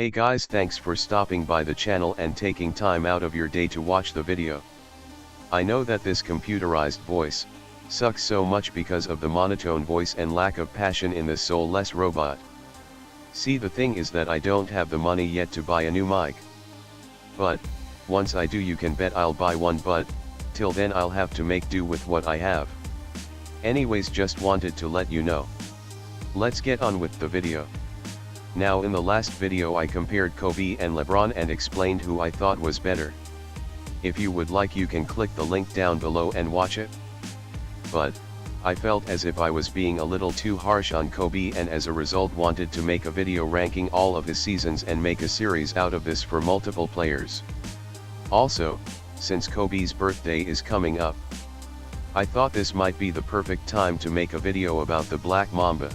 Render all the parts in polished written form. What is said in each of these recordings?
Hey guys, thanks for stopping by the channel and taking time out of your day to watch the video. I know that this computerized voice sucks so much because of the monotone voice and lack of passion in this soulless robot. See, the thing is that I don't have the money yet to buy a new mic. But once I do, you can bet I'll buy one, but till then I'll have to make do with what I have. Anyways, just wanted to let you know. Let's get on with the video. Now, in the last video I compared Kobe and Lebron and explained who I thought was better. If you would like, you can click the link down below and watch it. But I felt as if I was being a little too harsh on Kobe, and as a result wanted to make a video ranking all of his seasons and make a series out of this for multiple players. Also, since Kobe's birthday is coming up, I thought this might be the perfect time to make a video about the Black Mamba.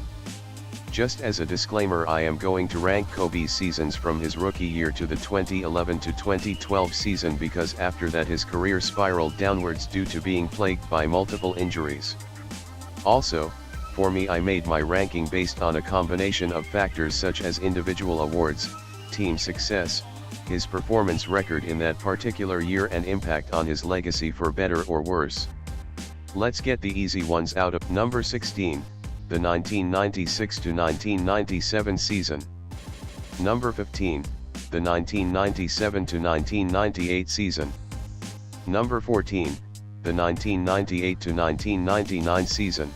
Just as a disclaimer, I am going to rank Kobe's seasons from his rookie year to the 2011 to 2012 season, because after that his career spiraled downwards due to being plagued by multiple injuries. Also, for me, I made my ranking based on a combination of factors such as individual awards, team success, his performance record in that particular year, and impact on his legacy for better or worse. Let's get the easy ones out of. Number 16. The 1996 to 1997 season. Number 15, the 1997 to 1998 season. Number 14, the 1998 to 1999 season.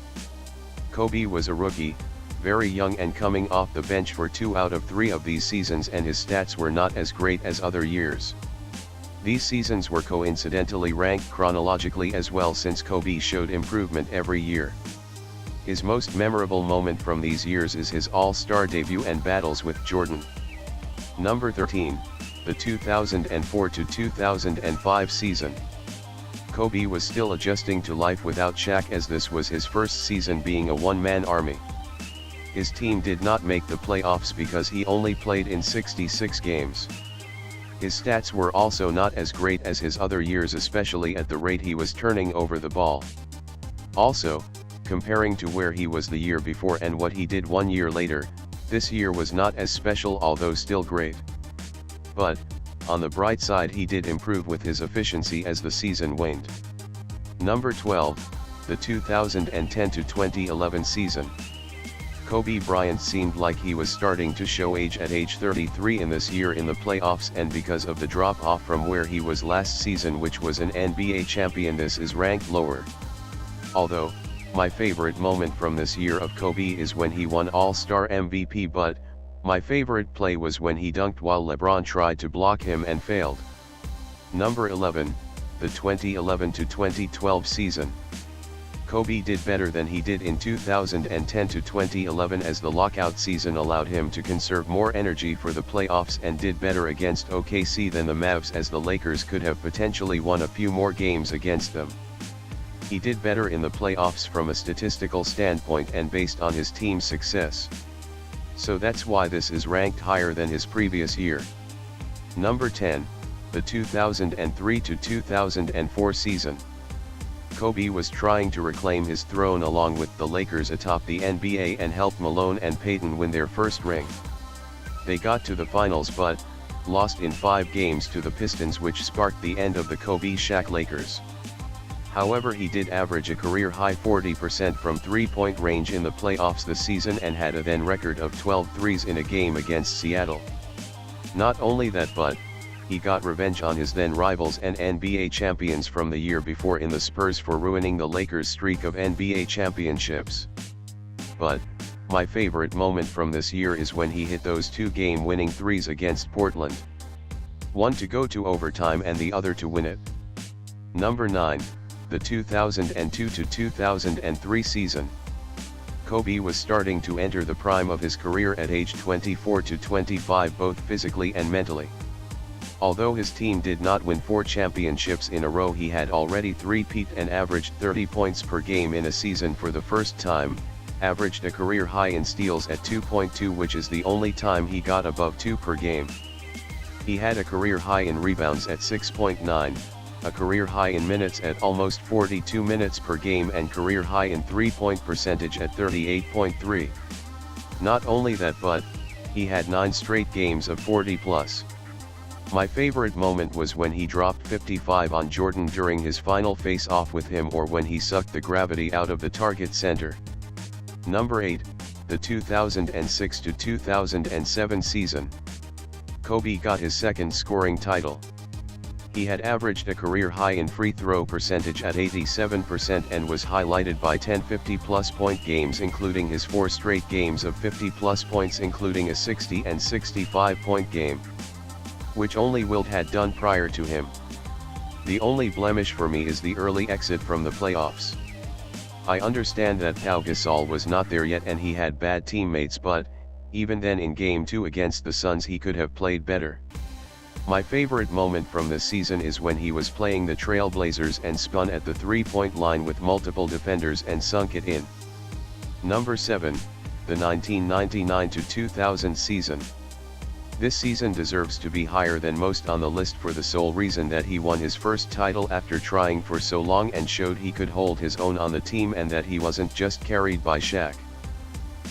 Kobe was a rookie, very young and coming off the bench for 2 out of 3 of these seasons, and his stats were not as great as other years. These seasons were coincidentally ranked chronologically as well, since Kobe showed improvement every year. His most memorable moment from these years is his All-Star debut and battles with Jordan. Number 13, the 2004 to 2005 season. Kobe was still adjusting to life without Shaq, as this was his first season being a one-man army. His team did not make the playoffs because he only played in 66 games. His stats were also not as great as his other years, especially at the rate he was turning over the ball. Also, comparing to where he was the year before and what he did 1 year later, this year was not as special, although still great. But, on the bright side, he did improve with his efficiency as the season waned. Number 12, the 2010 to 2011 season. Kobe Bryant seemed like he was starting to show age at age 33 in this year in the playoffs, and because of the drop-off from where he was last season, which was an NBA champion, this is ranked lower. Although, my favorite moment from this year of Kobe is when he won All-Star MVP, but my favorite play was when he dunked while Lebron tried to block him and failed. Number 11, the 2011 to 2012 season. Kobe did better than he did in 2010 to 2011, as the lockout season allowed him to conserve more energy for the playoffs, and did better against OKC than the Mavs, as the Lakers could have potentially won a few more games against them. He did better in the playoffs from a statistical standpoint and based on his team's success. So that's why this is ranked higher than his previous year. Number 10, the 2003 to 2004 season. Kobe was trying to reclaim his throne along with the Lakers atop the NBA and help Malone and Payton win their first ring. They got to the finals but lost in 5 games to the Pistons, which sparked the end of the Kobe-Shaq Lakers. However, he did average a career-high 40% from three-point range in the playoffs this season, and had a then record of 12 threes in a game against Seattle. Not only that, but he got revenge on his then rivals and NBA champions from the year before in the Spurs for ruining the Lakers' streak of NBA championships. But my favorite moment from this year is when he hit those 2 game-winning threes against Portland. One to go to overtime and the other to win it. Number 9. The 2002 to 2003 season. Kobe was starting to enter the prime of his career at age 24 to 25, both physically and mentally. Although his team did not win 4 championships in a row, he had already three-peated and averaged 30 points per game in a season for the first time, averaged a career high in steals at 2.2, which is the only time he got above 2 per game. He had a career high in rebounds at 6.9, a career high in minutes at almost 42 minutes per game, and career high in three-point percentage at 38.3. Not only that, but he had 9 straight games of 40 plus. My favorite moment was when he dropped 55 on Jordan during his final face-off with him, or when he sucked the gravity out of the target center. Number 8, the 2006 to 2007 season. Kobe got his second scoring title. He had averaged a career high in free throw percentage at 87% and was highlighted by 10 50-plus point games, including his 4 straight games of 50-plus points, including a 60 and 65-point game, which only Wilt had done prior to him. The only blemish for me is the early exit from the playoffs. I understand that Pau Gasol was not there yet and he had bad teammates, but even then in Game 2 against the Suns he could have played better. My favorite moment from this season is when he was playing the Trail Blazers and spun at the three-point line with multiple defenders and sunk it in. Number 7, the 1999 to 2000 season. This season deserves to be higher than most on the list for the sole reason that he won his first title after trying for so long and showed he could hold his own on the team and that he wasn't just carried by Shaq.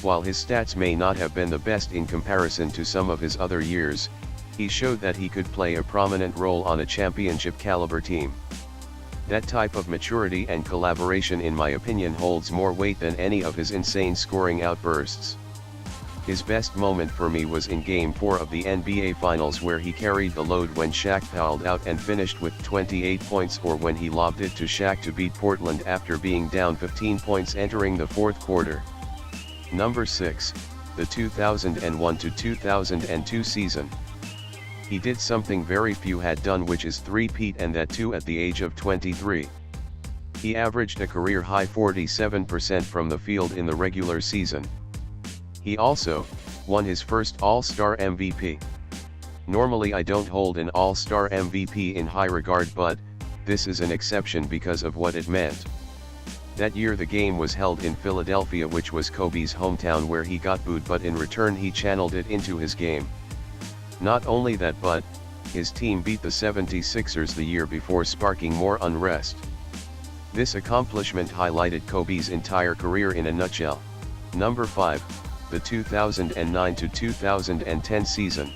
While his stats may not have been the best in comparison to some of his other years, he showed that he could play a prominent role on a championship-caliber team. That type of maturity and collaboration, in my opinion, holds more weight than any of his insane scoring outbursts. His best moment for me was in Game 4 of the NBA Finals, where he carried the load when Shaq fouled out and finished with 28 points, or when he lobbed it to Shaq to beat Portland after being down 15 points entering the fourth quarter. Number 6, the 2001 to 2002 season. He did something very few had done, which is three-peat, and that too at the age of 23. He averaged a career-high 47% from the field in the regular season. He also won his first All-Star MVP. Normally I don't hold an All-Star MVP in high regard, but this is an exception because of what it meant. That year the game was held in Philadelphia, which was Kobe's hometown, where he got booed, but in return he channeled it into his game. Not only that, but his team beat the 76ers the year before, sparking more unrest. This accomplishment highlighted Kobe's entire career in a nutshell. Number 5, the 2009 to 2010 season.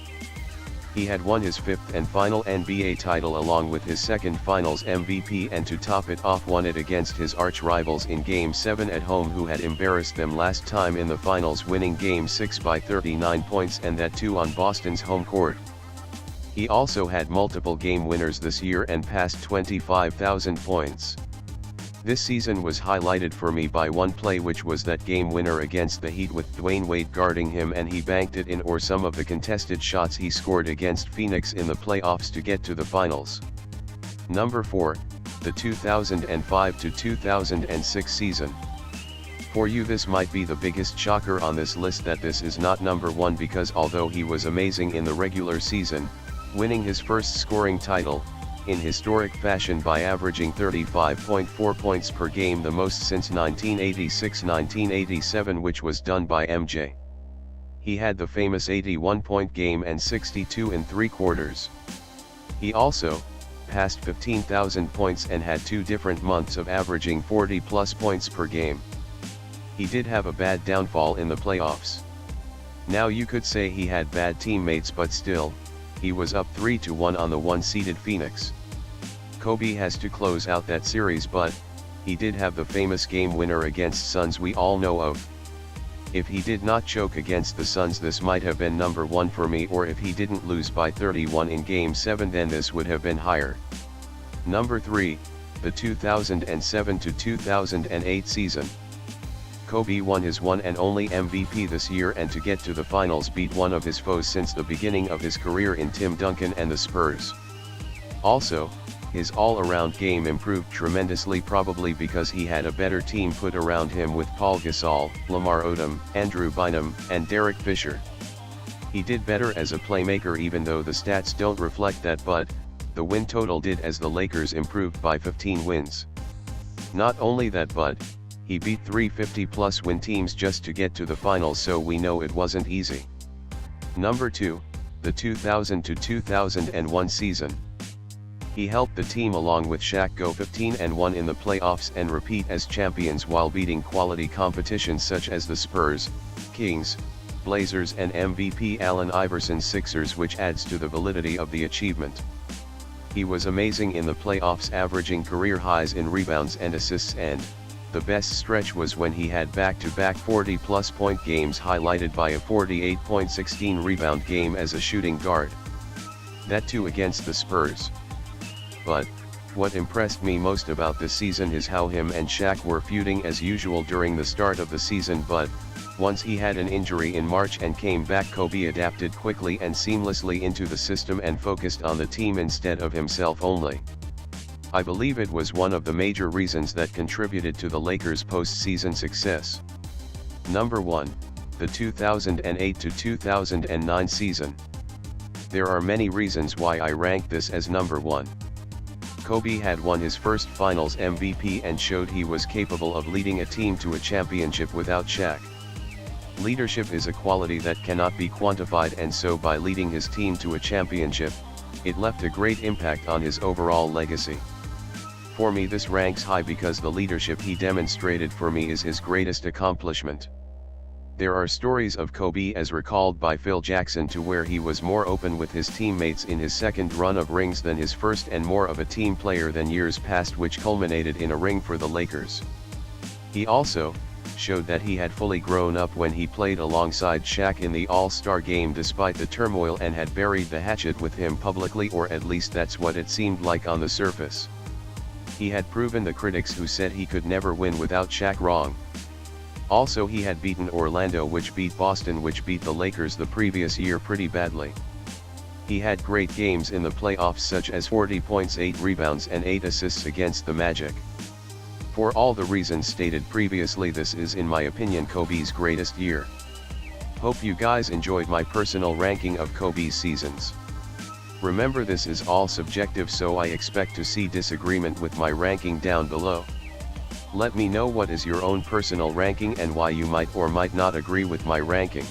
He had won his fifth and final NBA title along with his second Finals MVP, and to top it off, won it against his arch-rivals in Game 7 at home, who had embarrassed them last time in the Finals, winning Game 6 by 39 points, and that too on Boston's home court. He also had multiple game winners this year and passed 25,000 points. This season was highlighted for me by one play, which was that game winner against the Heat with Dwayne Wade guarding him and he banked it in, or some of the contested shots he scored against Phoenix in the playoffs to get to the finals. Number 4, the 2005 to 2006 season. For you this might be the biggest shocker on this list that this is not number 1, because although he was amazing in the regular season, winning his first scoring title in historic fashion by averaging 35.4 points per game, the most since 1986-1987, which was done by MJ. He had the famous 81-point game and 62 in 3 quarters. He also passed 15,000 points and had 2 different months of averaging 40-plus points per game. He did have a bad downfall in the playoffs. Now you could say he had bad teammates, but still, he was up 3-1 on the 1-seeded Phoenix. Kobe has to close out that series, but he did have the famous game winner against Suns we all know of. If he did not choke against the Suns, this might have been number 1 for me, or if he didn't lose by 31 in Game 7, then this would have been higher. Number 3, the 2007 to 2008 season. Kobe won his one and only MVP this year, and to get to the finals beat one of his foes since the beginning of his career in Tim Duncan and the Spurs. Also, his all-around game improved tremendously, probably because he had a better team put around him with Paul Gasol, Lamar Odom, Andrew Bynum, and Derek Fisher. He did better as a playmaker, even though the stats don't reflect that, but the win total did, as the Lakers improved by 15 wins. Not only that, but he beat 3 50-plus win teams just to get to the finals, so we know it wasn't easy. Number 2, the 2000 to 2001 season. He helped the team along with Shaq go 15-1 in the playoffs and repeat as champions while beating quality competition such as the Spurs, Kings, Blazers and MVP Allen Iverson Sixers, which adds to the validity of the achievement. He was amazing in the playoffs, averaging career highs in rebounds and assists, and the best stretch was when he had back-to-back 40-plus point games, highlighted by a 48.16 rebound game as a shooting guard. That too against the Spurs. But what impressed me most about this season is how him and Shaq were feuding as usual during the start of the season, but once he had an injury in March and came back, Kobe adapted quickly and seamlessly into the system and focused on the team instead of himself only. I believe it was one of the major reasons that contributed to the Lakers' postseason success. Number 1, the 2008 to 2009 season. There are many reasons why I rank this as number 1. Kobe had won his first Finals MVP and showed he was capable of leading a team to a championship without Shaq. Leadership is a quality that cannot be quantified, and so by leading his team to a championship, it left a great impact on his overall legacy. For me, this ranks high because the leadership he demonstrated for me is his greatest accomplishment. There are stories of Kobe as recalled by Phil Jackson to where he was more open with his teammates in his second run of rings than his first, and more of a team player than years past, which culminated in a ring for the Lakers. He also showed that he had fully grown up when he played alongside Shaq in the All-Star game despite the turmoil, and had buried the hatchet with him publicly, or at least that's what it seemed like on the surface. He had proven the critics who said he could never win without Shaq wrong. Also, he had beaten Orlando, which beat Boston, which beat the Lakers the previous year pretty badly. He had great games in the playoffs, such as 40 points, 8 rebounds and 8 assists against the Magic. For all the reasons stated previously, this is, in my opinion, Kobe's greatest year. Hope you guys enjoyed my personal ranking of Kobe's seasons. Remember, this is all subjective, so I expect to see disagreement with my ranking down below. Let me know what is your own personal ranking and why you might or might not agree with my ranking.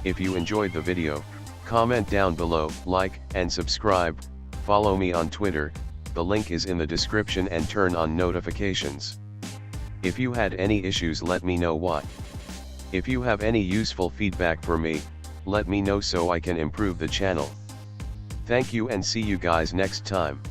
If you enjoyed the video, comment down below, like, and subscribe. Follow me on Twitter, the link is in the description, and turn on notifications. If you had any issues, let me know what. If you have any useful feedback for me, let me know so I can improve the channel. Thank you, and see you guys next time.